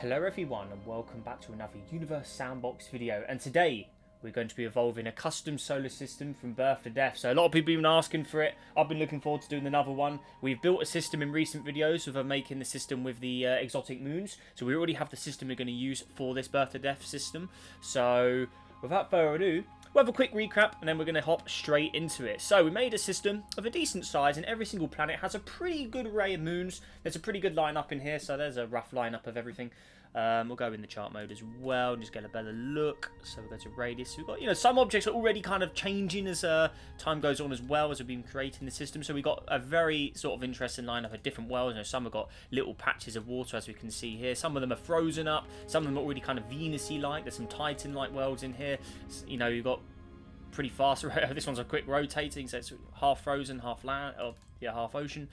Hello everyone and welcome back to another Universe Sandbox video, and today we're going to be evolving a custom solar system from birth to death. So a lot of people have been asking for it. I've been looking forward to doing another one. We've built a system in recent videos of making the system with the exotic moons. So we already have the system we're going to use for this birth to death system. So without further ado, we'll have a quick recap and then we're going to hop straight into it. So we made a system of a decent size, and every single planet has a pretty good array of moons. There's a pretty good lineup in here, so there's a rough lineup of everything. We'll go in the chart mode as well and just get a better look. So we'll go to radius. We've got, some objects are already kind of changing as time goes on as well as we've been creating the system. So we've got a very sort of interesting lineup of different worlds. Some have got little patches of water, as we can see here. Some of them are frozen up. Some of them are already kind of Venus-y like. There's some Titan-like worlds in here. You've got pretty fast. This one's a quick rotating, so it's half frozen, half land, or yeah, half ocean.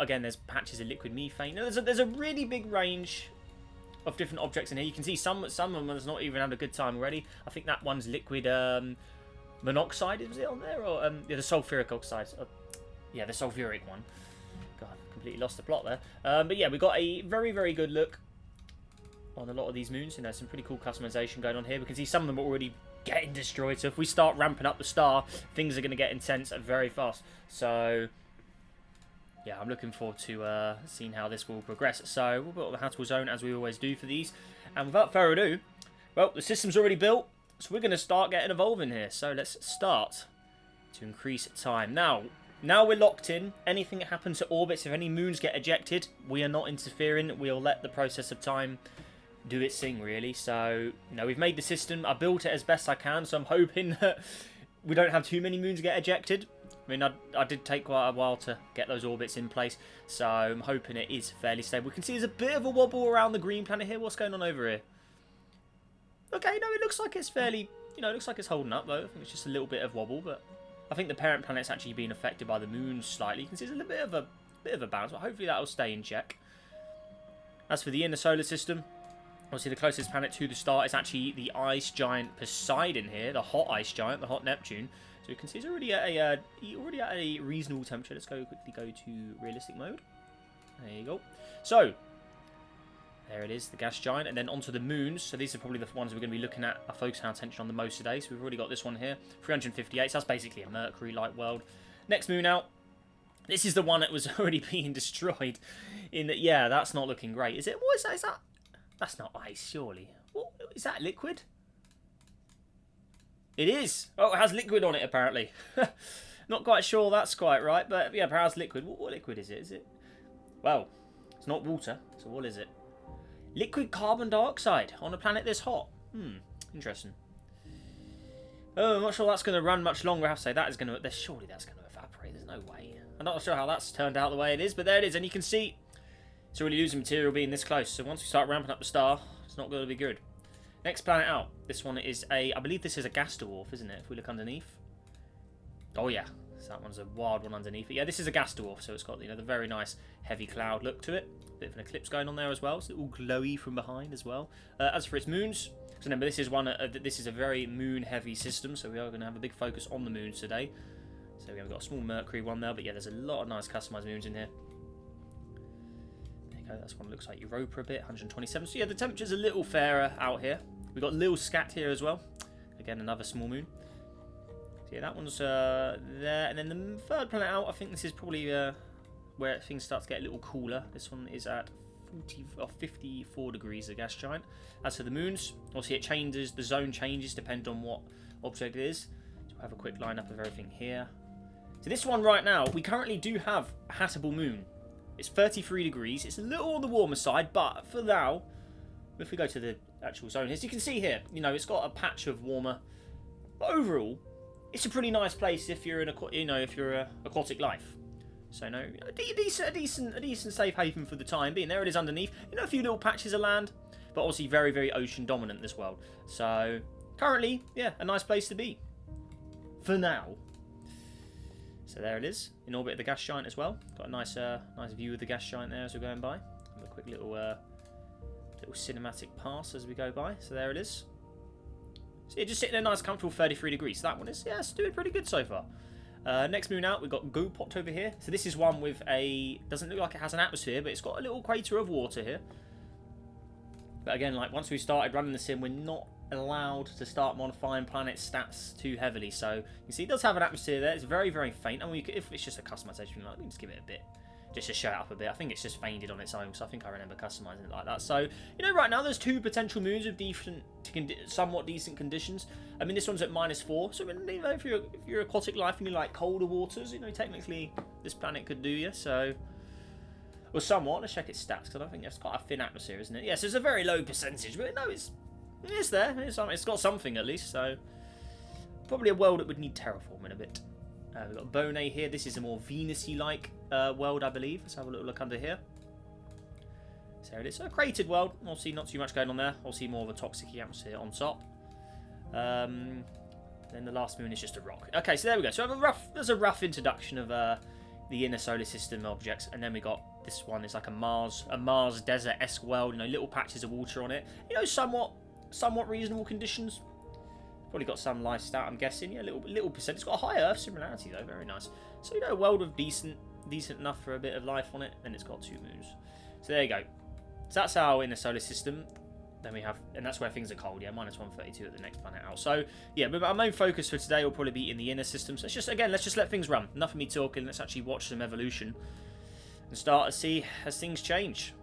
Again, there's patches of liquid methane. Now, there's a really big range of different objects in here. You can see some of them has not even had a good time already. I think that one's liquid monoxide. Was it on there, or yeah, the sulfuric oxide? Yeah, the sulfuric one. God, completely lost the plot there. But yeah, we got a very, very good look on a lot of these moons. Some pretty cool customization going on here. We can see some of them are already getting destroyed. So if we start ramping up the star, things are going to get intense very fast. So yeah, I'm looking forward to seeing how this will progress. So we'll build the habitable zone as we always do for these. And without further ado, well, the system's already built, so we're going to start getting evolving here. So let's start to increase time. Now we're locked in. Anything that happens to orbits, if any moons get ejected, we are not interfering. We'll let the process of time do its thing, really. So, we've made the system. I built it as best I can, so I'm hoping that we don't have too many moons get ejected. I mean, I did take quite a while to get those orbits in place, so I'm hoping it is fairly stable. We can see there's a bit of a wobble around the green planet here. What's going on over here? Okay, no, it looks like it's fairly, it looks like it's holding up, though. I think it's just a little bit of wobble, but I think the parent planet's actually being affected by the moon slightly. You can see there's a little bit of a bounce, but hopefully that'll stay in check. As for the inner solar system, obviously the closest planet to the star is actually the ice giant Poseidon here, the hot ice giant, the hot Neptune. So you can see it's already at a reasonable temperature. Let's quickly go to realistic mode. There you go. So there it is, the gas giant, and then onto the moons. So these are probably the ones we're going to be looking at, focusing our attention on the most today. So we've already got this one here, 358. So that's basically a Mercury-like world. Next moon out. This is the one that was already being destroyed. Yeah, that's not looking great, is it? What is that? Is that? That's not ice, surely. What, is that liquid? It is. Oh, it has liquid on it, apparently. Not quite sure that's quite right, but yeah, perhaps liquid. What liquid is it? Is it? Well, it's not water, so what is it? Liquid carbon dioxide on a planet this hot. Interesting. Oh, I'm not sure that's going to run much longer. I have to say, surely that's going to evaporate. There's no way. I'm not sure how that's turned out the way it is, but there it is. And you can see it's already losing material being this close. So once we start ramping up the star, it's not going to be good. Next planet out. This one is I believe this is a gas dwarf, isn't it? If we look underneath. Oh yeah, so that one's a wild one underneath it. Yeah, this is a gas dwarf, so it's got the very nice heavy cloud look to it. Bit of an eclipse going on there as well, so it's all glowy from behind as well. As for its moons, so remember this is this is a very moon-heavy system, so we are going to have a big focus on the moons today. So we've got a small Mercury one there, but yeah, there's a lot of nice customized moons in here. That's one that looks like Europa a bit, 127. So yeah, the temperature's a little fairer out here. We've got Lil Scat here as well. Again, another small moon. So yeah, that one's there. And then the third planet out, I think this is probably where things start to get a little cooler. This one is at 54 degrees, the gas giant. As for the moons, obviously it changes, the zone changes depending on what object it is. So we'll have a quick lineup of everything here. So this one right now, we currently do have a habitable moon. It's 33 degrees. It's a little on the warmer side, but for now, if we go to the actual zone here, as you can see here, it's got a patch of warmer. But overall, it's a pretty nice place if you're if you're a aquatic life. So a decent safe haven for the time being. There it is underneath. A few little patches of land, but obviously very, very ocean dominant this world. So currently, yeah, a nice place to be for now. So there it is, in orbit of the gas giant as well. Got a nice view of the gas giant there as we're going by. Have a quick little cinematic pass as we go by. So there it is. So yeah, just sitting at a nice comfortable 33 degrees. So that one is, yeah, it's doing pretty good so far. Next moon out, we've got Gopot over here. So this is one with doesn't look like it has an atmosphere, but it's got a little crater of water here. But again, like once we started running the sim, we're not allowed to start modifying planet stats too heavily. So you see, it does have an atmosphere there. It's very, very faint. I mean, if it's just a customization, like, we can just give it a bit, just to show it up a bit. I think it's just faded on its own, so I think I remember customizing it like that. So, you know, right now there's 2 potential moons with decent, somewhat decent conditions. I mean, this one's at -4, so you know, if you're aquatic life and you like colder waters, you know, technically this planet could do you. So, well, somewhat. Let's check its stats, because I don't think it's quite a thin atmosphere, isn't it? Yes, it's a very low percentage, but no, it's there. It's got something at least. So, probably a world that would need terraforming a bit. We've got Bonet here. This is a more Venus-y-like world, I believe. Let's have a little look under here. So there it is. So a created world. Obviously, not too much going on there. Obviously, more of a toxic atmosphere on top. Then the last moon is just a rock. Okay, so there we go. So there's a rough introduction of the inner solar system objects, and then we got this one. It's like a Mars desert-esque world. You know, little patches of water on it. You know, somewhat reasonable conditions. Probably got some life stat, I'm guessing. Yeah, little percent. It's got a high Earth similarity though, very nice. So you know, a world of decent enough for a bit of life on it. And it's got 2 moons. So there you go. So that's our inner solar system. Then we have, and that's where things are cold. Yeah, -132 at the next planet out. So yeah, but our main focus for today will probably be in the inner system. So let's just let things run. Enough of me talking. Let's actually watch some evolution and start to see as things change.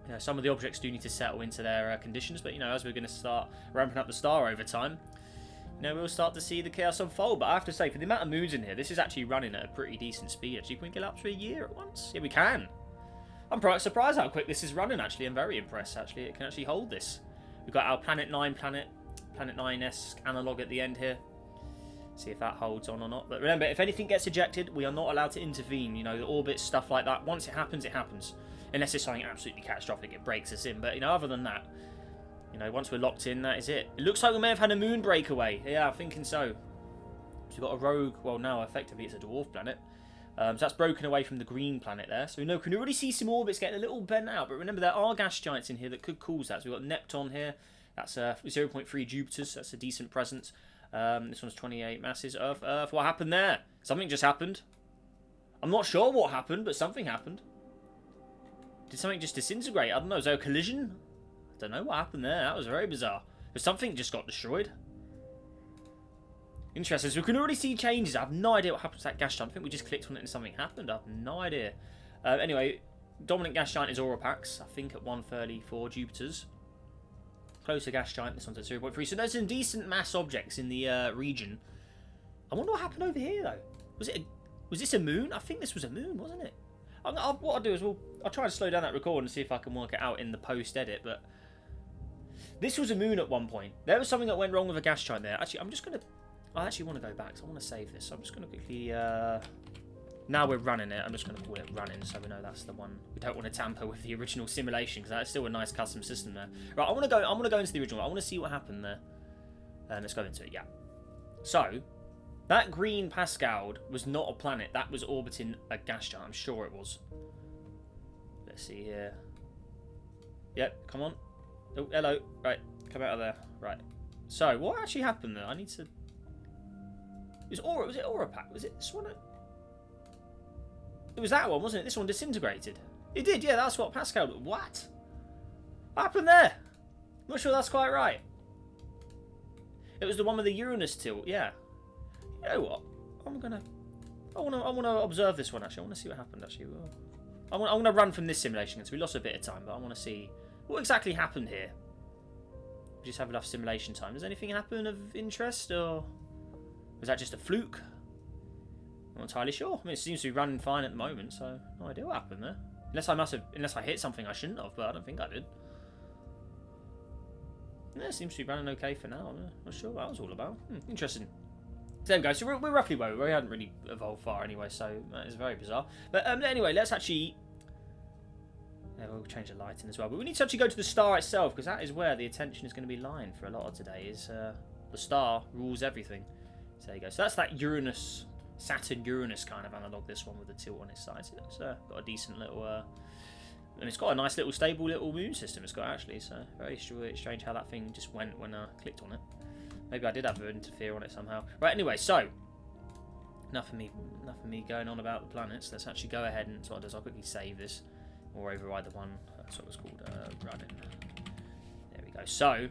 You know, some of the objects do need to settle into their conditions, but you know, as we're going to start ramping up the star over time, you know, we'll start to see the chaos unfold. But I have to say, for the amount of moons in here, this is actually running at a pretty decent speed. Actually, can we get up to a year at once? Yeah, we can. I'm quite surprised how quick this is running, actually. I'm very impressed, actually. It can actually hold this. We've got our Planet 9-esque analog at the end here. See if that holds on or not. But remember, if anything gets ejected, we are not allowed to intervene. You know, the orbits, stuff like that. Once it happens, it happens. Unless it's something absolutely catastrophic, it breaks us in. But, you know, other than that, you know, once we're locked in, that is it. It looks like we may have had a moon breakaway. Yeah, I'm thinking so. So we've got a rogue, well, now effectively it's a dwarf planet. So that's broken away from the green planet there. So we know, can already see some orbits getting a little bent out. But remember, there are gas giants in here that could cause that. So we've got Neptune here. That's 0.3 Jupiters. So that's a decent presence. This one's 28 masses. Earth. What happened there? Something just happened. I'm not sure what happened, but something happened. Did something just disintegrate? I don't know. Is there a collision? I don't know what happened there. That was very bizarre. But something just got destroyed. Interesting. So we can already see changes. I have no idea what happened to that gas giant. I think we just clicked on it and something happened. I have no idea. Anyway, dominant gas giant is Aurapax. I think at 134 Jupiters. Closer gas giant. This one's at 0.3. So there's some decent mass objects in the region. I wonder what happened over here though. Was this a moon? I think this was a moon, wasn't it? What I'll do is I'll try to slow down that record and see if I can work it out in the post edit. But this was a moon at one point. There was something that went wrong with a gas giant there. Actually, I actually want to go back, so I want to save this. So I'm just going to quickly... now we're running it. I'm just going to call it running, so we know that's the one. We don't want to tamper with the original simulation, because that's still a nice custom system there. Right, I want to go into the original. I want to see what happened there. Let's go into it, yeah. So, that green Pascal was not a planet. That was orbiting a gas giant. I'm sure it was. Let's see here. Yep, come on. Oh, hello. Right, come out of there. Right. So, what actually happened there? I need to... Was it Aurapax? Was it this one? It was that one, wasn't it? This one disintegrated. It did, yeah, that's what Pascal... What happened there? I'm not sure that's quite right. It was the one with the Uranus tilt, yeah. You know what? I want to observe this one, actually. I want to see what happened, actually. I want to run from this simulation, because we lost a bit of time, but I want to see what exactly happened here. We just have enough simulation time. Does anything happen of interest, or... Was that just a fluke? I'm not entirely sure. I mean, it seems to be running fine at the moment, so no idea what happened there. Unless I hit something I shouldn't have, but I don't think I did. Yeah, it seems to be running okay for now. I'm not sure what that was all about. Interesting. So there we go. So we're roughly where we hadn't really evolved far anyway, so that is very bizarre. But anyway, let's actually... Yeah, we'll change the lighting as well. But we need to actually go to the star itself, because that is where the attention is going to be lying for a lot of today, is the star rules everything. So there you go. So that's that Uranus, Saturn-Uranus kind of analog, this one with the tilt on its side. So it's got a decent little... and it's got a nice little stable little moon system it's got, actually. So very strange how that thing just went when I clicked on it. Maybe I did have to interfere on it somehow. Right, anyway, so... Enough of me going on about the planets. Let's actually go ahead and... So what I'll do is I'll quickly save this. Or override the one... That's what it was called. Running. so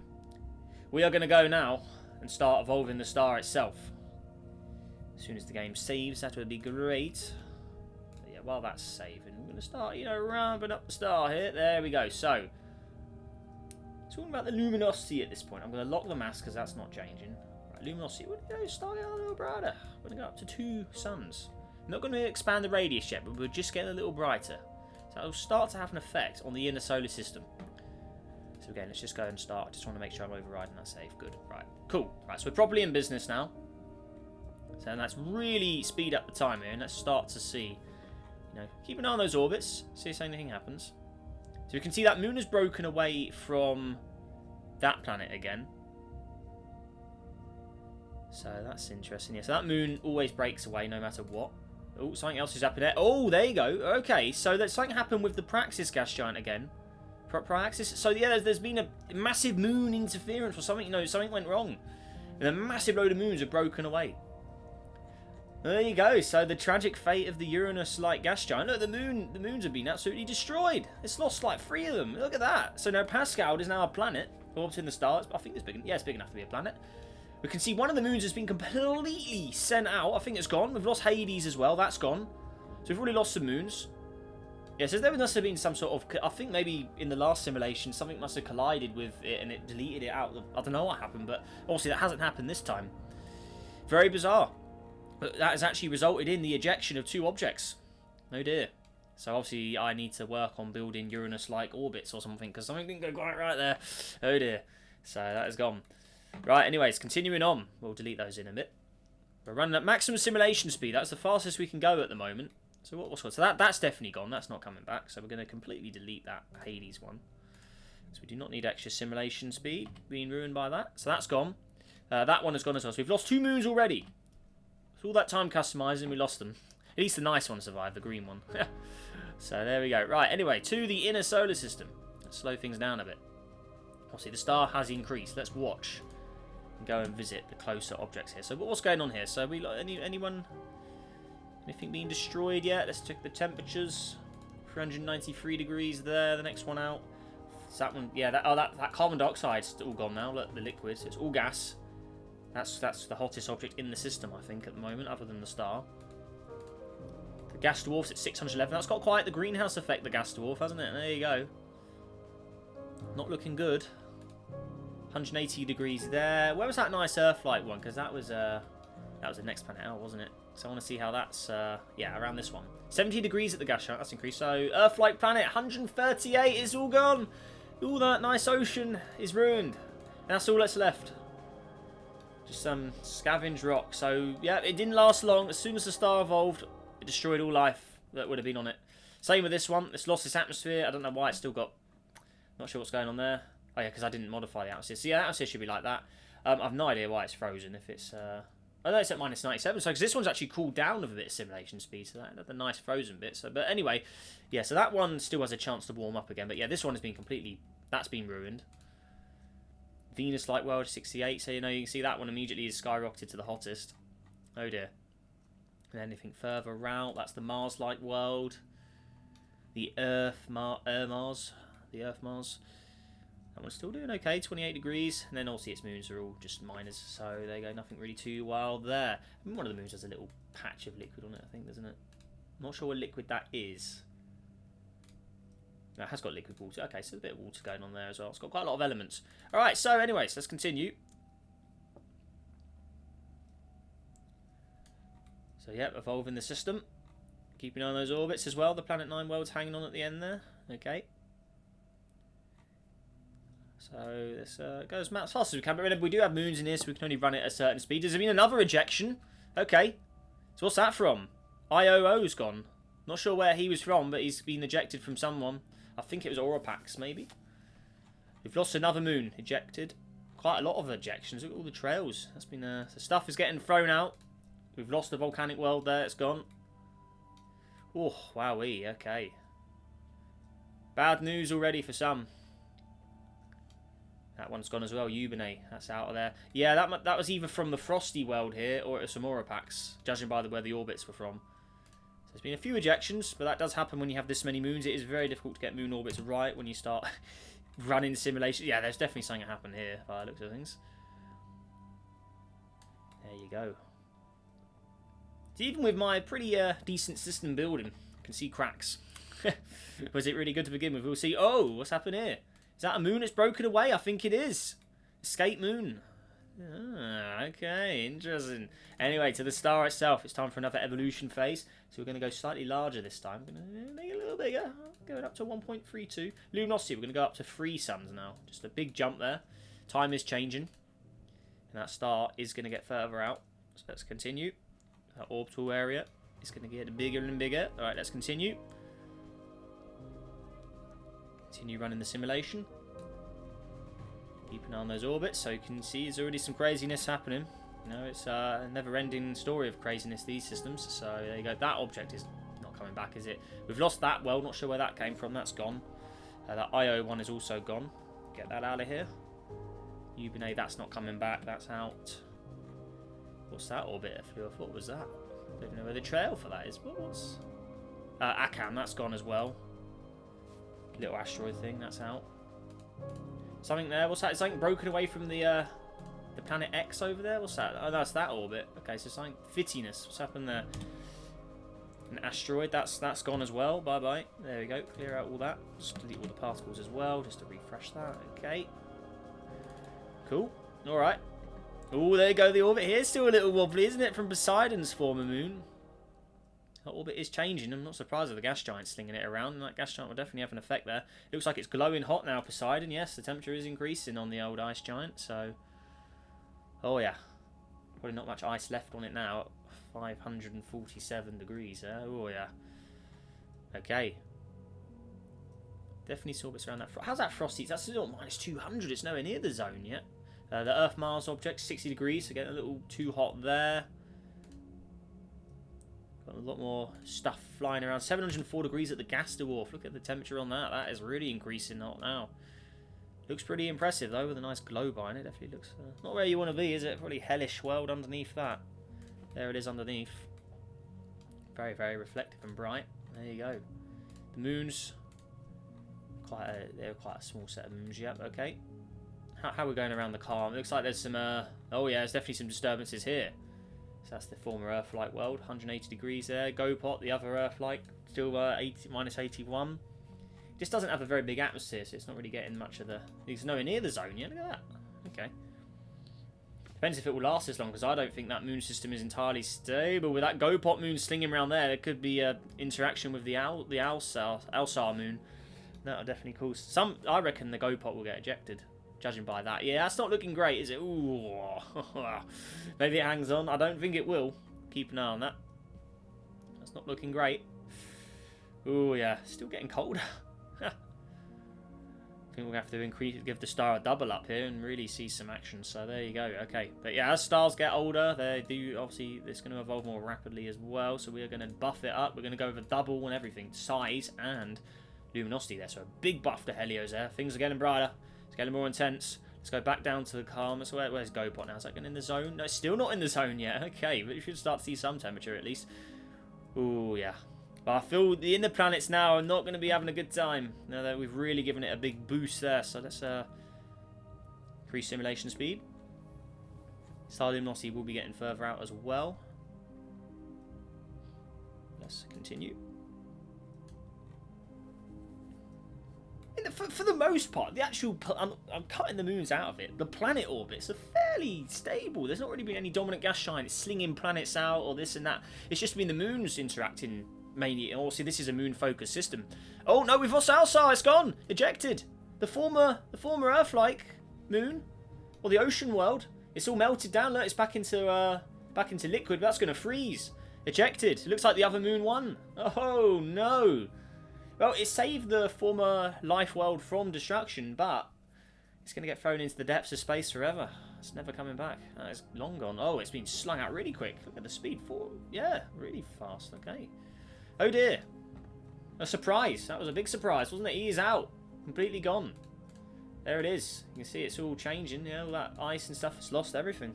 we are going to go now and start evolving the star itself. As soon as the game saves, that would be great. But yeah, while that's saving, we're going to start, you know, ramping up the star here. There we go. So, talking about the luminosity at this point. I'm going to lock the mask because that's not changing. Right, luminosity. We're going to start getting a little brighter. We're going to go up to 2 suns. Not going to expand the radius yet, but we're just getting a little brighter. So it'll start to have an effect on the inner solar system. So again, let's just go and start. Just want to make sure I'm overriding that save. Good. Right. Cool. Right, so we're properly in business now. So let's really speed up the time here, and let's start to see, you know, keep an eye on those orbits, see if anything happens. So we can see that moon has broken away from that planet again. So that's interesting. Yeah, so that moon always breaks away no matter what. Oh, something else is happening there. Oh, there you go. Okay, so there's something happened with the Praxis gas giant again. Praxis. So yeah, there's been a massive moon interference or something. You know, something went wrong. And a massive load of moons have broken away. There you go. So the tragic fate of the Uranus-like gas giant. Look, the moons have been absolutely destroyed. It's lost like 3 of them. Look at that. So now Pascal is now a planet orbiting the stars. I think it's big. Yeah, it's big enough to be a planet. We can see one of the moons has been completely sent out. I think it's gone. We've lost Hades as well. That's gone. So we've already lost some moons. Yeah, so there must have been some sort of... I think maybe in the last simulation, something must have collided with it and it deleted it out. I don't know what happened, but obviously that hasn't happened this time. Very bizarre. But that has actually resulted in the ejection of 2 objects. Oh dear. So obviously I need to work on building Uranus-like orbits or something, because something didn't go quite right there. Oh dear. So that is gone. Right, anyways, continuing on. We'll delete those in a bit. We're running at maximum simulation speed. That's the fastest we can go at the moment. So what's so that's definitely gone. That's not coming back. So we're going to completely delete that Hades one. So we do not need extra simulation speed being ruined by that. So that's gone. That one has gone as well. So we've lost 2 moons already. So all that time customizing, we lost them. At least the nice one survived, the green one. So there we go. Right, anyway, to the inner solar system. Let's slow things down a bit. Obviously, the star has increased. Let's watch and go and visit the closer objects here. So what's going on here? So we anything being destroyed yet? Let's check the temperatures. 393 degrees there. The next one out. So that one, yeah. That carbon dioxide's all gone now. Look, the liquid. So it's all gas. That's the hottest object in the system, I think, at the moment, other than the star. The gas dwarf's at 611. That's got quite the greenhouse effect, the gas dwarf, hasn't it? There you go. Not looking good. 180 degrees there. Where was that nice Earth-like one? Because that was the next planet out, wasn't it? So I want to see how that's, yeah, around this one. 70 degrees at the gas giant. That's increased. So Earth-like planet, 138 is all gone. All that nice ocean is ruined. And that's all that's left. Just some scavenged rock. So, yeah, it didn't last long. As soon as the star evolved, it destroyed all life that would have been on it. Same with this one. It's lost its atmosphere. I don't know why it's still got... Not sure what's going on there. Oh, yeah, because I didn't modify the atmosphere. So, yeah, the atmosphere should be like that. I've no idea why it's frozen. If it's... I know it's at minus 97. So, because this one's actually cooled down with a bit of simulation speed. So, that's the nice frozen bit. So, but anyway, yeah, so that one still has a chance to warm up again. But, yeah, this one has been completely... That's been ruined. Venus-like world 68, so you know you can see that one immediately is skyrocketed to the hottest. Oh dear. And anything further out, that's the Mars-like world. The Mars. The Earth Mars. That one's still doing okay, 28 degrees. And then obviously its moons are all just minors, so there you go, nothing really too wild there. I mean, one of the moons has a little patch of liquid on it, I think, doesn't it? I'm not sure what liquid that is. No, it has got liquid water. Okay, so a bit of water going on there as well. It's got quite a lot of elements. Alright, so anyways, let's continue. So, yeah, evolving the system. Keeping an eye on those orbits as well. The Planet 9 world's hanging on at the end there. Okay. So, this goes as fast as we can. But remember, we do have moons in here, so we can only run it at a certain speed. There's been another ejection. Okay. So, what's that from? IOO's gone. Not sure where he was from, but he's been ejected from someone. I think it was Oropax, maybe. We've lost another moon. Ejected. Quite a lot of ejections. Look at all the trails. That's been... the stuff is getting thrown out. We've lost the volcanic world there. It's gone. Oh, wowee. Okay. Bad news already for some. That one's gone as well. Ubine. That's out of there. Yeah, that was either from the frosty world here, or it was from Oropax, judging by where the orbits were from. There's been a few ejections, but that does happen when you have this many moons. It is very difficult to get moon orbits right when you start running simulation. Yeah, there's definitely something happened here by the looks of things. There you go. Even with my pretty decent system building, I can see cracks. Was it really good to begin with? We'll see. Oh, what's happened here? Is that a moon that's broken away? I think it is. Escape moon. Ah, okay, interesting. Anyway, to the star itself, it's time for another evolution phase. So we're going to go slightly larger this time. We're going to make it a little bigger. Going up to 1.32. Luminosity, we're going to go up to 3 suns now. Just a big jump there. Time is changing. And that star is going to get further out. So let's continue. That orbital area is going to get bigger and bigger. Alright, let's continue. Continue running the simulation. Keep an eye on those orbits, so you can see there's already some craziness happening. You know, it's a never-ending story of craziness, these systems. So there you go. That object is not coming back, is it? We've lost that well. Not sure where that came from. That's gone. That IO one is also gone. Get that out of here. Ubine, that's not coming back. That's out. What's that orbit? What was that? I don't even know where the trail for that is. What's Akam? That's gone as well. Little asteroid thing. That's out. Something there. What's that? Is something broken away from the planet X over there? What's that? Oh, that's that orbit. Okay, so something fittiness. What's happened there? An asteroid. That's gone as well. Bye bye. There we go. Clear out all that. Just delete all the particles as well, just to refresh that. Okay. Cool. All right. Oh, there you go. The orbit here is still a little wobbly, isn't it? From Poseidon's former moon. That orbit is changing. I'm not surprised with the gas giant slinging it around. And that gas giant will definitely have an effect there. It looks like it's glowing hot now, Poseidon. Yes, the temperature is increasing on the old ice giant. So, oh yeah. Probably not much ice left on it now. 547 degrees. Oh yeah. Okay. Definitely saw bits around that. How's that frosty? That's still minus 200. It's nowhere near the zone yet. The Earth-Mars object, 60 degrees. So getting a little too hot there. Got a lot more stuff flying around. 704 degrees at the gas dwarf. Look at the temperature on that. That is really increasing hot now. Looks pretty impressive though, with a nice glow behind it. Definitely looks not where you want to be, is it? Probably hellish world underneath that. There it is underneath. Very, very reflective and bright. There you go. The moons. They're quite a small set of moons. Yep. Okay. How are we going around the calm? It looks like there's some. Oh yeah, there's definitely some disturbances here. So that's the former Earth-like world. 180 degrees there. GoPot, the other Earth-like, still minus 81. Just doesn't have a very big atmosphere, so it's not really getting much of the. It's nowhere near the zone yet. Look at that. Okay. Depends if it will last as long, because I don't think that moon system is entirely stable. With that GoPot moon slinging around there, there could be a interaction with the Alsar moon. That'll definitely cause some. I reckon the GoPot will get ejected. Judging by that. Yeah, that's not looking great, is it? Ooh. Maybe it hangs on. I don't think it will. Keep an eye on that. That's not looking great. Ooh, yeah. Still getting colder. I think we'll have to give the star a double up here and really see some action. So there you go. Okay. But yeah, as stars get older, they do obviously, it's going to evolve more rapidly as well. So we are going to buff it up. We're going to go over double and everything. Size and luminosity there. So a big buff to Helios there. Things are getting brighter. Getting more intense. Let's go back down to the calm. So where's GoPot now? Is that getting in the zone? No, it's still not in the zone yet. Okay, but you should start to see some temperature at least. Ooh, yeah. But I feel the inner planets now are not going to be having a good time. Now that we've really given it a big boost there. So let's increase simulation speed. Star luminosity will be getting further out as well. Let's continue. For the most part, the actual... I'm cutting the moons out of it. The planet orbits are fairly stable. There's not really been any dominant gas giant slinging planets out or this and that. It's just been the moons interacting mainly. And obviously, this is a moon-focused system. Oh, no, we've lost Alsar. It's gone. Ejected. The former Earth-like moon. Or the ocean world. It's all melted down. Look, it's back into liquid. But that's going to freeze. Ejected. It looks like the other moon won. Oh, no. Well, it saved the former life world from destruction, but it's going to get thrown into the depths of space forever. It's never coming back. That is long gone. Oh, it's been slung out really quick. Look at the speed. Yeah, really fast. Okay. Oh, dear. A surprise. That was a big surprise, wasn't it? He is out. Completely gone. There it is. You can see it's all changing. You know, all that ice and stuff. It's lost everything.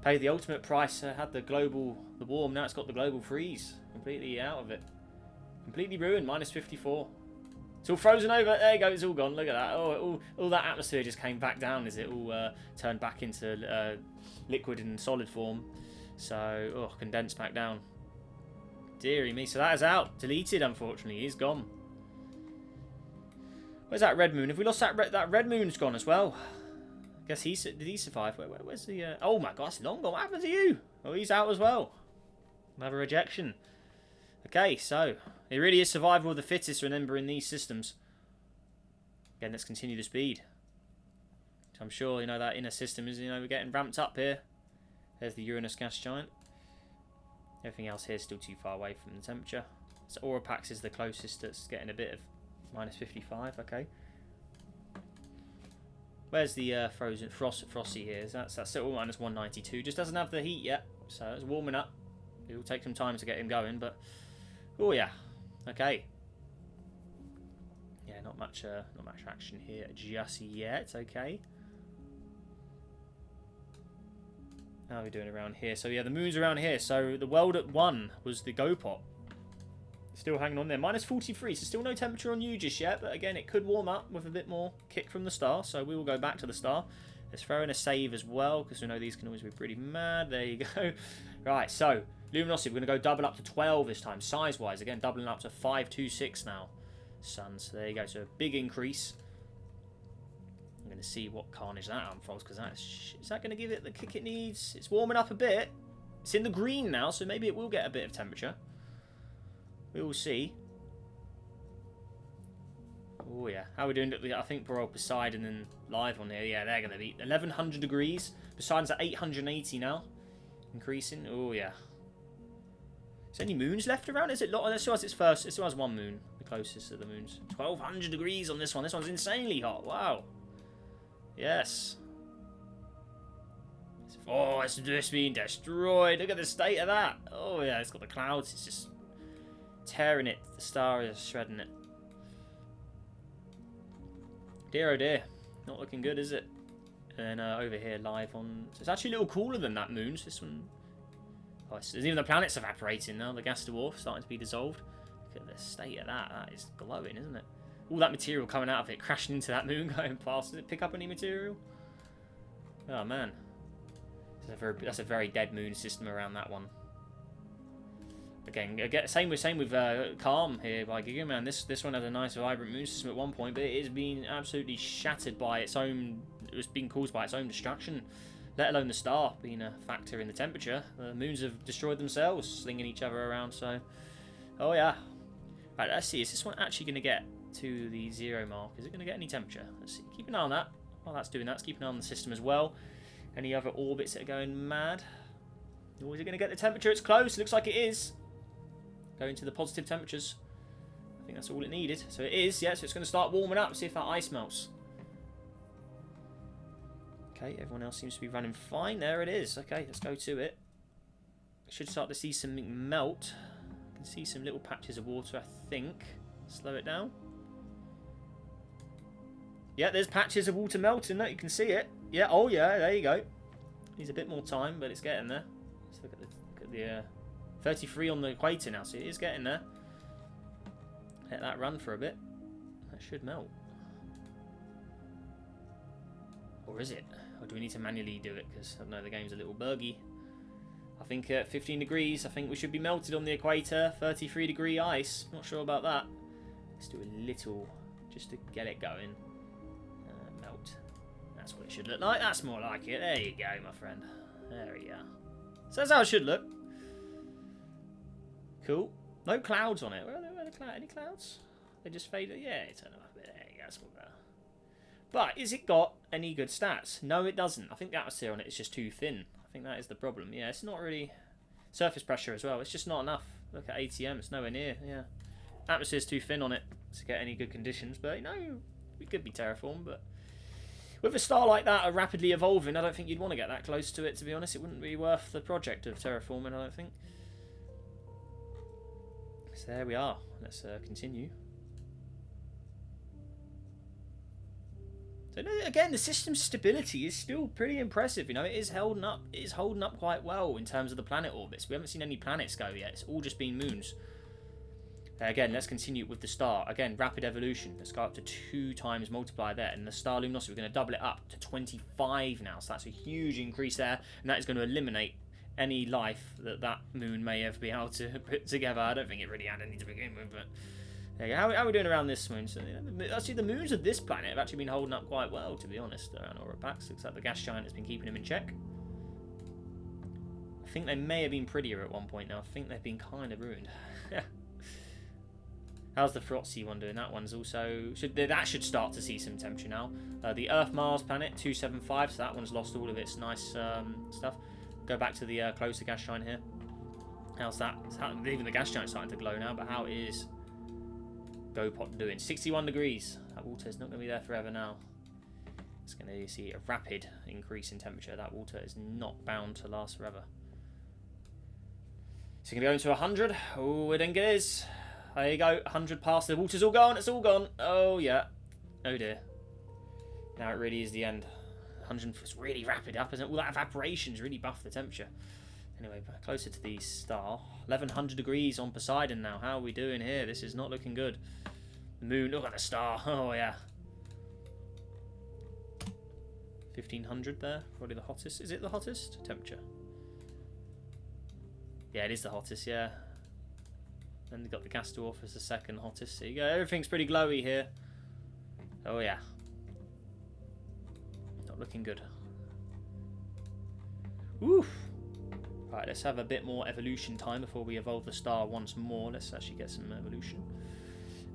Paid the ultimate price. Had the warm. Now it's got the global freeze. Completely out of it. Completely ruined, minus 54. It's all frozen over. There you go. It's all gone. Look at that. Oh, all that atmosphere just came back down as it all turned back into liquid and solid form. So, oh, condensed back down. Deary me. So that is out. Deleted, unfortunately. He's gone. Where's that red moon? Have we lost that red moon's gone as well? I guess did he survive? Where's the... Oh my gosh, long gone. What happened to you? Oh, he's out as well. Another rejection. Okay, so it really is survival of the fittest, remember, in these systems. Again, let's continue the speed. So I'm sure, you know, that inner system is, you know, we're getting ramped up here. There's the Uranus gas giant. Everything else here is still too far away from the temperature. So Aurapax is the closest that's getting a bit of minus 55, okay. Where's the frozen frosty here? That's still minus 192. Just doesn't have the heat yet, so it's warming up. It will take some time to get him going, but oh yeah, okay. Yeah, not much action here just yet. Okay. How are we doing around here? So yeah, the moon's around here. So the world at 1 was the go pot. Still hanging on there. Minus 43, so still no temperature on you just yet. But again, it could warm up with a bit more kick from the star. So we will go back to the star. Let's throw in a save as well, because we know these can always be pretty mad. There you go. Right, so luminosity, we're going to go double up to 12 this time. Size-wise, again, doubling up to 526 now. Suns, there you go. So a big increase. I'm going to see what carnage that unfolds, because is that going to give it the kick it needs? It's warming up a bit. It's in the green now, so maybe it will get a bit of temperature. We will see. Oh yeah, how are we doing? I think we're all Poseidon and live on here. Yeah, they're going to be 1100 degrees. Poseidon's at 880 now. Increasing. Oh yeah. Is there any moons left around? Is it? It still has its first. It still has one moon, the closest of the moons. 1200 degrees on this one. This one's insanely hot. Wow. Yes. Oh, it's just being destroyed. Look at the state of that. Oh yeah, it's got the clouds. It's just tearing it. The star is shredding it. Dear oh dear. Not looking good, is it? And over here live on... So it's actually a little cooler than that moon. So this one... Oh, even the planet's evaporating now. The gas dwarf starting to be dissolved. Look at the state of that. That is glowing, isn't it? All that material coming out of it, crashing into that moon, going past. Did it pick up any material? Oh, man. That's a very dead moon system around that one. Again, same with Calm here by Gigaman. This one has a nice vibrant moon system at one point, but it is being absolutely shattered by its own. It was being caused by its own destruction. Let alone the star being a factor in the temperature. The moons have destroyed themselves, slinging each other around. So, oh yeah. Right, let's see. Is this one actually going to get to the 0 mark? Is it going to get any temperature? Let's see. Keep an eye on that. While that's doing that, let's keep an eye on the system as well. Any other orbits that are going mad? Or is it going to get the temperature? It's close. Looks like it is. Going to the positive temperatures. I think that's all it needed. So it is, yeah, so it's going to start warming up. See if that ice melts. Okay, everyone else seems to be running fine. There it is. Okay, let's go to it. Should start to see something melt. I can see some little patches of water, I think. Slow it down. Yeah, there's patches of water melting. Look, you can see it. Yeah, oh yeah, there you go. Needs a bit more time, but it's getting there. Let's look at the 33 on the equator now, so it is getting there. Let that run for a bit. That should melt. Or is it? Or do we need to manually do it? Because I don't know, the game's a little buggy. I think at 15 degrees, I think we should be melted on the equator. 33 degree ice. Not sure about that. Let's do a little, just to get it going. Melt. That's what it should look like. That's more like it. There you go, my friend. There we are. So that's how it should look. Cool. No clouds on it. Where are the clouds? Any clouds? They just faded. Yeah, turn them up a bit. There you go. That's more better. But is it got any good stats? No, it doesn't. I think the atmosphere on it is just too thin. I think that is the problem. Yeah, it's not really... Surface pressure as well. It's just not enough. Look at ATM. It's nowhere near. Yeah. Atmosphere's too thin on it to get any good conditions. But, you know, we could be terraformed. But with a star like that rapidly evolving, I don't think you'd want to get that close to it, to be honest. It wouldn't be worth the project of terraforming, I don't think. So there we are. Let's continue. So again, the system's stability is still pretty impressive. You know, it is holding up. It is holding up quite well in terms of the planet orbits. We haven't seen any planets go yet. It's all just been moons. Again, let's continue with the star. Again, rapid evolution. Let's go up to 2 times multiplier there. And the star luminosity, we're going to double it up to 25 now. So that's a huge increase there. And that is going to eliminate any life that moon may have been able to put together. I don't think it really had any to begin with, but there you go. How are we doing around this moon? So, actually, the moons of this planet have actually been holding up quite well, to be honest, around Aurapax. Looks like the gas giant has been keeping them in check. I think they may have been prettier at one point now. I think they've been kind of ruined. How's the Frotzy one doing? That one's also... that should start to see some temperature now. The Earth-Mars planet, 275, so that one's lost all of its nice stuff. Go back to the closer gas giant here. How's that? Even the gas giant's starting to glow now, but how is GoPot doing? 61 degrees. That water is not going to be there forever now. It's going to see a rapid increase in temperature. That water is not bound to last forever. So you're going to go into 100. Oh, I think it is. There you go, 100 past, the water's all gone, it's all gone. Oh, yeah. Oh, dear. Now it really is the end. 100, it's really rapid up, isn't it? All that evaporation's really buffed the temperature. Anyway, closer to the star. 1100 degrees on Poseidon now. How are we doing here? This is not looking good. The moon, look at the star. Oh, yeah. 1500 there, probably the hottest. Is it the hottest temperature? Yeah, it is the hottest, yeah. Then they've got the gas dwarf as the second hottest. There you go. Everything's pretty glowy here. Oh, yeah. Not looking good. Oof. Right, let's have a bit more evolution time before we evolve the star once more. Let's actually get some evolution.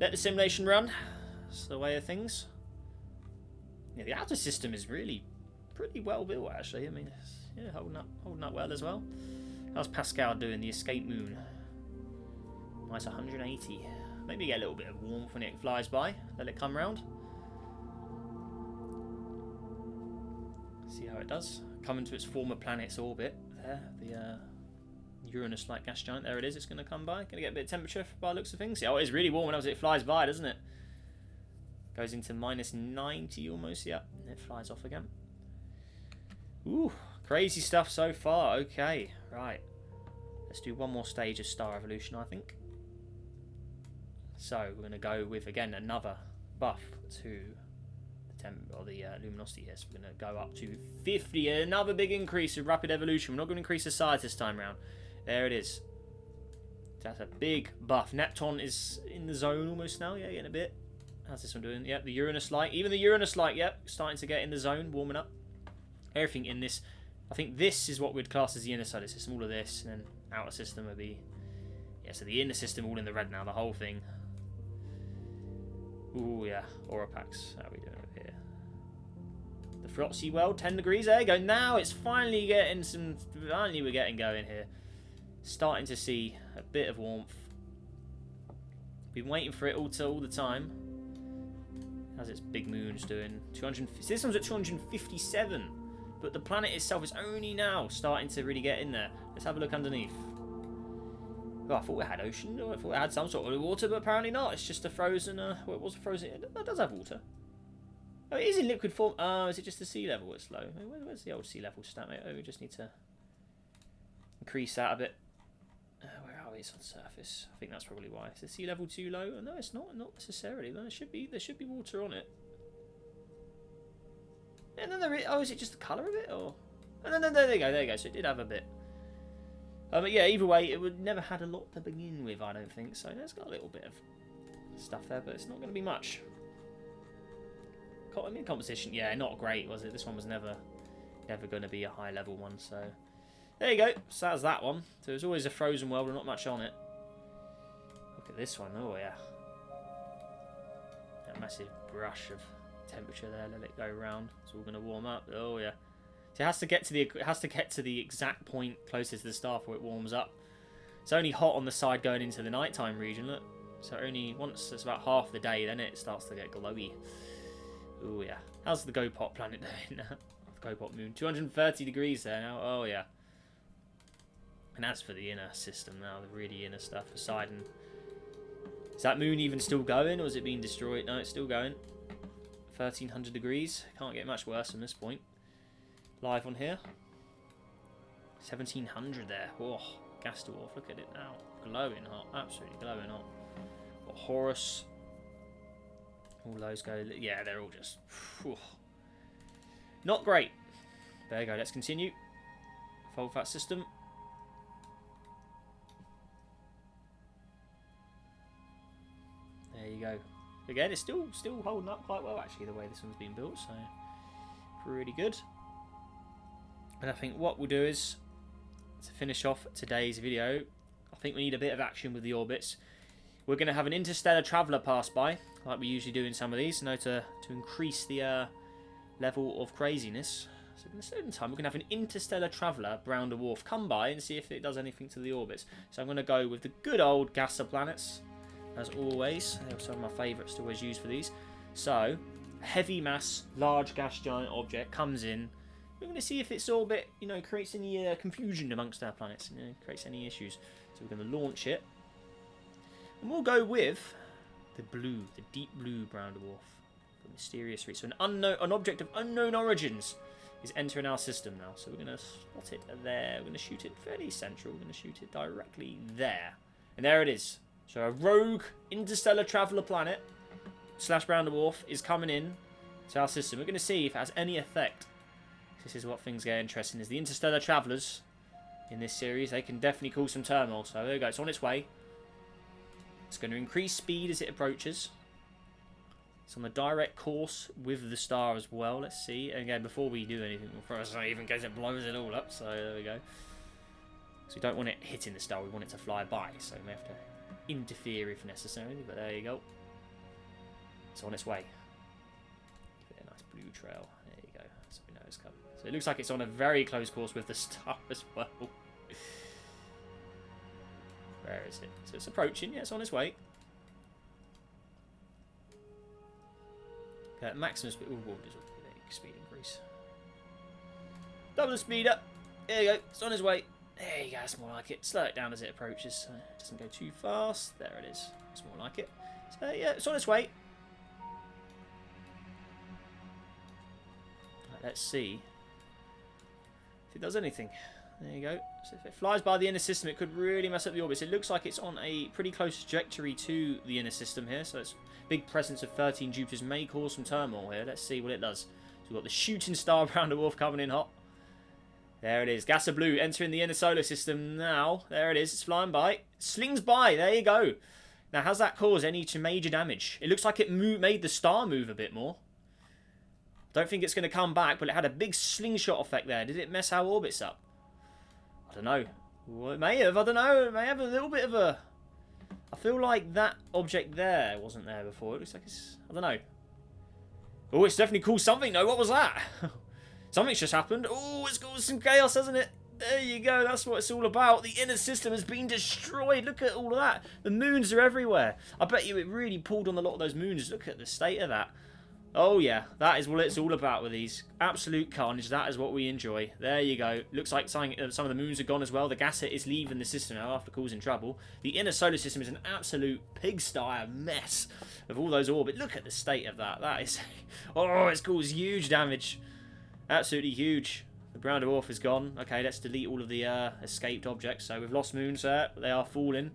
Let the simulation run. That's the way of things. Yeah, the outer system is really pretty well built, actually. I mean, it's, yeah, holding up well as well. How's Pascal doing? The escape moon. Nice 180. Maybe get a little bit of warmth when it flies by. Let it come round. See how it does. Come into its former planet's orbit. There, the Uranus-like gas giant. There it is. It's going to come by. Going to get a bit of temperature by the looks of things. Oh, it's really warm when it flies by, doesn't it? Goes into minus 90 almost. Yeah, and it flies off again. Ooh, crazy stuff so far. Okay, right. Let's do one more stage of star evolution, I think. So we're going to go with, again, another buff to the luminosity here. So we're going to go up to 50. Another big increase of rapid evolution. We're not going to increase the size this time around. There it is. That's a big buff. Neptune is in the zone almost now. Yeah, getting a bit. How's this one doing? Yep, the Uranus light. Even the Uranus light, yep, starting to get in the zone, warming up. Everything in this. I think this is what we'd class as the inner solar system. All of this, and then outer system would be... Yeah, so the inner system all in the red now, the whole thing. Ooh, yeah. Aurapax. How are we doing over here? The Frotzy world, 10 degrees. There you go. Now it's finally getting some... Finally we're getting going here. Starting to see a bit of warmth. Been waiting for it all the time. How's its big moons doing? 200. This one's at 257. But the planet itself is only now starting to really get in there. Let's have a look underneath. Oh, I thought it had ocean. I thought it had some sort of water, but apparently not. It's just a frozen... well, it was a frozen... It does have water. Oh, it is in liquid form. Oh, is it just the sea level it's low? Where's the old sea level stat, mate? Oh, we just need to increase that a bit. Where are we? It's on surface. I think that's probably why. Is the sea level too low? No, it's not. Not necessarily. There should be water on it. And then oh, is it just the colour of it? Or... Oh, no, there you go. There you go. So it did have a bit. But yeah, either way, it would never had a lot to begin with, I don't think. So it's got a little bit of stuff there, but it's not going to be much. I mean, competition, yeah, not great, was it? This one was never going to be a high level one. So there you go. So that's that one. So there's always a frozen world, and not much on it. Look at this one. Oh yeah, that massive brush of temperature there. Let it go round. It's all going to warm up. Oh yeah. So it has to get to the exact point closest to the star before it warms up. It's only hot on the side going into the nighttime region. Look. So only once it's about half the day, then it starts to get glowy. Oh yeah. How's the GoPot planet doing now? GoPot moon. 230 degrees there now. Oh yeah. And as for the inner system now, the really inner stuff, Poseidon. Is that moon even still going, or is it being destroyed? No, it's still going. 1300 degrees. Can't get much worse from this point. Live on here. 1700 there. Oh, gas dwarf. Look at it now. Glowing hot. Absolutely glowing hot. Got Horus. All those go... Yeah, they're all just... Whew. Not great. There you go. Let's continue. Fold fat system. There you go. Again, it's still holding up quite well, actually, the way this one's been built. So, pretty good. And I think what we'll do is, to finish off today's video, I think we need a bit of action with the orbits. We're going to have an interstellar traveller pass by, like we usually do in some of these, to increase the level of craziness. So in a certain time, we're going to have an interstellar traveller, brown dwarf, come by and see if it does anything to the orbits. So I'm going to go with the good old gas planets, as always. They're some of my favourites to always use for these. So, heavy mass, large gas giant object comes in. We're going to see if its orbit, creates any confusion amongst our planets, creates any issues. So we're going to launch it. And we'll go with the blue, the deep blue brown dwarf. The mysterious reach. So an object of unknown origins is entering our system now. So we're going to spot it there. We're going to shoot it fairly central. We're going to shoot it directly there. And there it is. So a rogue interstellar traveller planet / brown dwarf is coming in to our system. We're going to see if it has any effect. This is what things get interesting, is the interstellar travellers in this series. They can definitely cause some turmoil. So there you go. It's on its way. It's going to increase speed as it approaches. It's on a direct course with the star as well. Let's see. And again, before we do anything, even in case it blows it all up. So there we go. So we don't want it hitting the star. We want it to fly by. So we may have to interfere if necessary. But there you go. It's on its way. Give it a nice blue trail. There you go. So we know it's coming. So it looks like it's on a very close course with the star as well. Where is it? So it's approaching. Yeah, it's on its way. Okay, maximum speed. Ooh, speed increase. Double the speed up. There you go. It's on its way. There you go. It's more like it. Slow it down as it approaches. So it doesn't go too fast. There it is. It's more like it. So yeah, it's on its way. Right, let's see if it does anything. There you go. So if it flies by the inner system, it could really mess up the orbits. It looks like it's on a pretty close trajectory to the inner system here. So it's big presence of 13 Jupiters may cause some turmoil here. Let's see what it does. So we've got the shooting star brown dwarf coming in hot. There it is. Gas of blue entering the inner solar system now. There it is. It's flying by. It slings by. There you go. Now, has that caused any major damage? It looks like it made the star move a bit more. Don't think it's going to come back, but it had a big slingshot effect there. Did it mess our orbits up? I don't know. Well, it may have. I don't know. It may have a little bit of a... I feel like that object there wasn't there before. It looks like it's... I don't know. Oh, it's definitely caused something. No, what was that? Something's just happened. Oh, it's caused some chaos, hasn't it? There you go. That's what it's all about. The inner system has been destroyed. Look at all of that. The moons are everywhere. I bet you it really pulled on a lot of those moons. Look at the state of that. Oh, yeah. That is what it's all about with these. Absolute carnage. That is what we enjoy. There you go. Looks like some of the moons are gone as well. The gas hit is leaving the system now after causing trouble. The inner solar system is an absolute pigsty, a mess of all those orbits. Look at the state of that. That is... Oh, it's caused huge damage. Absolutely huge. The brown dwarf is gone. Okay, let's delete all of the escaped objects. So we've lost moons there. They are falling.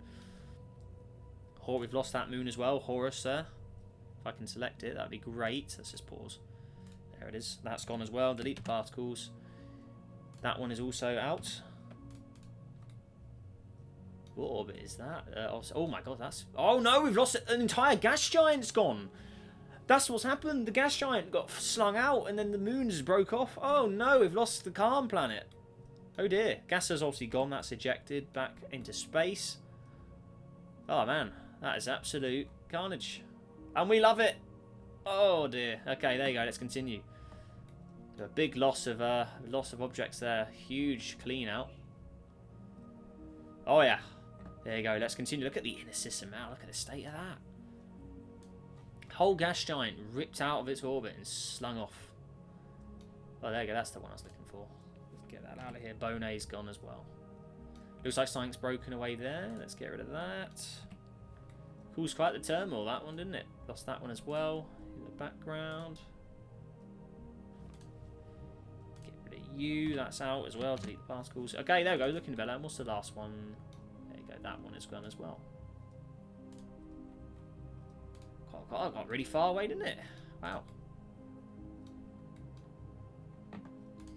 We've lost that moon as well. Horus there. If I can select it, that'd be great. Let's just pause. There it is. That's gone as well. Delete the particles. That one is also out. What orbit is that? Oh my god, that's... Oh no, we've lost it. An entire gas giant's gone. That's what's happened. The gas giant got slung out and then the moons broke off. Oh no, we've lost the calm planet. Oh dear. Gas has obviously gone. That's ejected back into space. Oh man, that is absolute carnage. And we love it. Oh dear. Okay, there you go. Let's continue. A big loss of objects there. Huge clean out. Oh yeah. There you go. Let's continue. Look at the inner system now. Look at the state of that. Whole gas giant ripped out of its orbit and slung off. Oh, there you go. That's the one I was looking for. Get that out of here. Bonet's gone as well. Looks like something's broken away there. Let's get rid of that. Caused quite the turmoil, that one, didn't it? Lost that one as well. In the background. Get rid of you. That's out as well. Delete the particles. Okay, there we go. Looking better. And what's the last one? There you go. That one is gone as well. God, I got really far away, didn't it? Wow.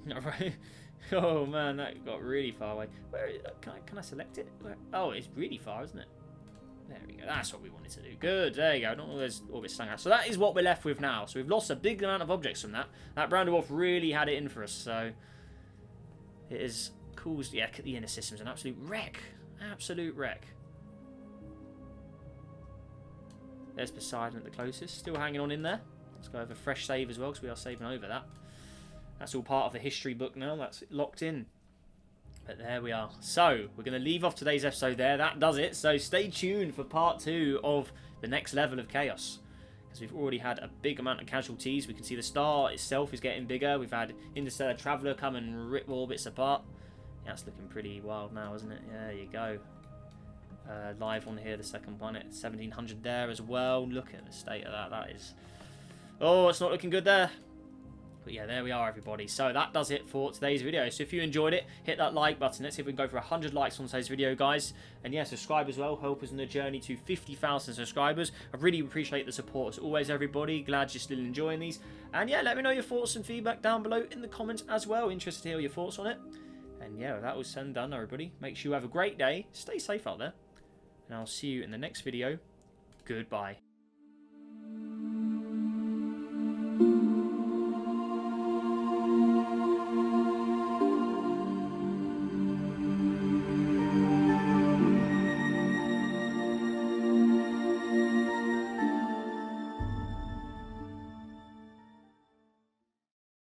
Right. Oh man, that got really far away. Where can I select it? Oh, it's really far, isn't it? There we go. That's what we wanted to do. Good. There you go. Not all those orbits slung out. So that is what we're left with now. So we've lost a big amount of objects from that. That Brown Dwarf really had it in for us. So it has caused, yeah, the inner system's an absolute wreck. Absolute wreck. There's Poseidon at the closest. Still hanging on in there. Let's go over fresh save as well, because we are saving over that. That's all part of the history book now. That's locked in. But there we are. So, we're going to leave off today's episode there. That does it. So, stay tuned for part 2 of the next level of chaos. Because we've already had a big amount of casualties. We can see the star itself is getting bigger. We've had Interstellar Traveller come and rip orbits apart. Yeah, it's looking pretty wild now, isn't it? Yeah, there you go. Live on here, the second planet. 1700 there as well. Look at the state of that. That is... Oh, it's not looking good there. But yeah, there we are, everybody. So that does it for today's video. So if you enjoyed it, hit that like button. Let's see if we can go for 100 likes on today's video, guys. And yeah, subscribe as well. Help us on the journey to 50,000 subscribers. I really appreciate the support as always, everybody. Glad you're still enjoying these. And yeah, let me know your thoughts and feedback down below in the comments as well. Interested to hear your thoughts on it. And yeah, with that all said and done, everybody, make sure you have a great day. Stay safe out there. And I'll see you in the next video. Goodbye.